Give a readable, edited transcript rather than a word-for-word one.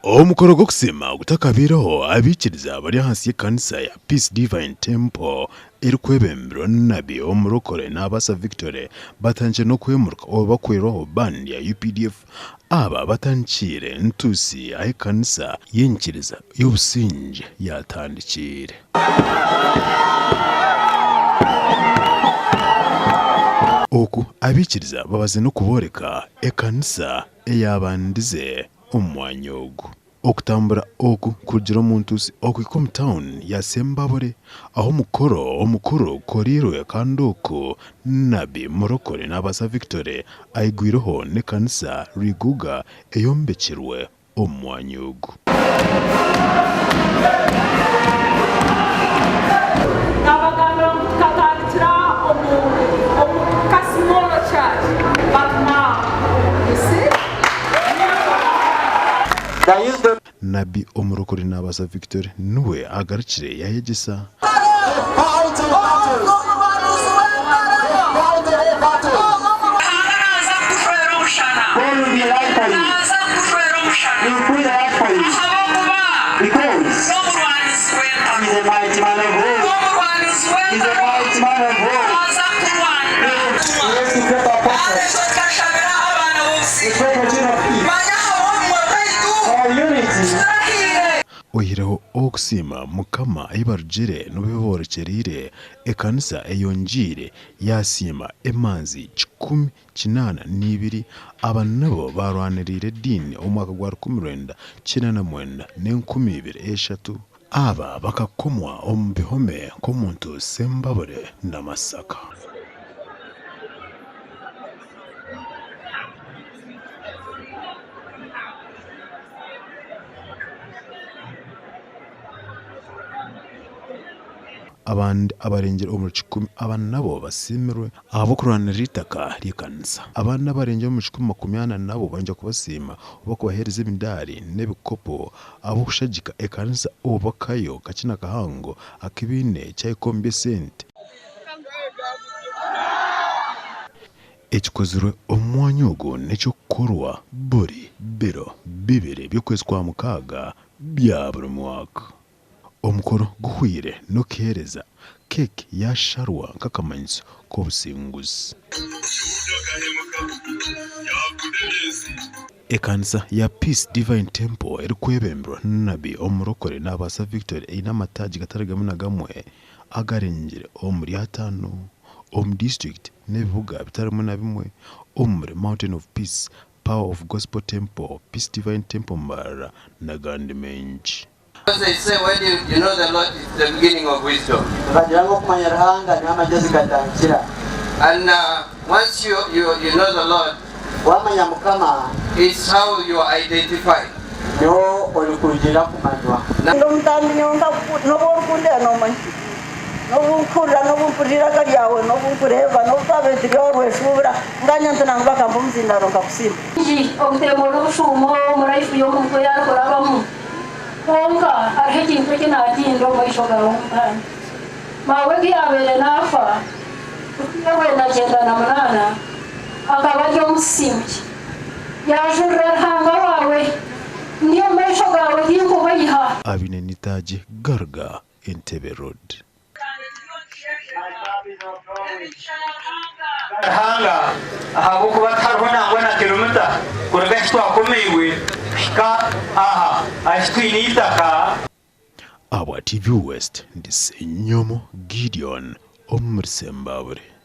Omukoro gwo kusima gutakabiraho abikiriza bari hasi y'ekanisa ya Peace Divine Temple eri kwebembera Omunaabi Omurokore Nabaasa Victory batanje no kwemuruka bakweraho band ya UPDF aba batandikire ntusi ahekanisa yenkiriza y'obusinge yatandikire. Oku abikiriza babaze no kuboreka ekanisa eyabandize omwanya ogu okutambura oku kugira omuntusi okwika town ya SSEMBABULE aho omukoro korirwe kandi oku Omunaabi Omurokore Nabaasa Victory aigwireho n'ekanisa Riguga eyombekirwe omwanya ogu. Omunaabi Omurokore Nabaasa Victory nuwe agarukire yayegesa oyireho okusima mukama ibarugire n'obiborekerire ekanisa eyongire yasiima Emanzi 1082 abana nabo barwanirira ediini omwaka gwa 1999 ne2023 aba bakakomwa omu bihome k'omuntu SSEMBABULE na Masaka. Abandi abarengera omu 10 abana nabo basimirwe abo kurwanirira itaka ry'ekanisa. Abana abarengera omu 10 nabo banja kubasiima bakubahereza emidari n'ebikopo abo kushagika ekanisa obakayo kakina kahango akibine kyayikombye sente ekikozirwe omwanya ogu n'ekyo kukorwa buri biro 2 by'okwezi kwa mukaaga bya buri mwaka. Omukoro guhwire no kuhereza keke yasharwa nk'akamanyiso k'obusinguzi. Ekanisa ya Peace Divine Temple eri kwebembera Omunaabi Omurokore Nabaasa Victory eyina amataagi gatari gamu na gamwe agarengire omuri 5 omu district n'ebibuga bitarimu na bimwe omuri Mountain of Peace, Power of Gospel Temple, Peace Divine Temple Mbarara na gandi mengi. They say when you know the Lord is the beginning of wisdom. And once you know the Lord, it's how you are identified. Onga arhejin kwekina atindo mwisho ga umtani mawegi abele nafa yawe na jenda na manana akabajo msimji yajurre hanga wawe niyo mwisho ga wadinko bayiha abine nitaje Garga Entebbe Road. Hanga aho kuba tarhona ngona kilomita kurga hitwa komewe ka aha ashkwinitaka Aba TV West ndi Senyomo Gideon omuri SSEMBABULE.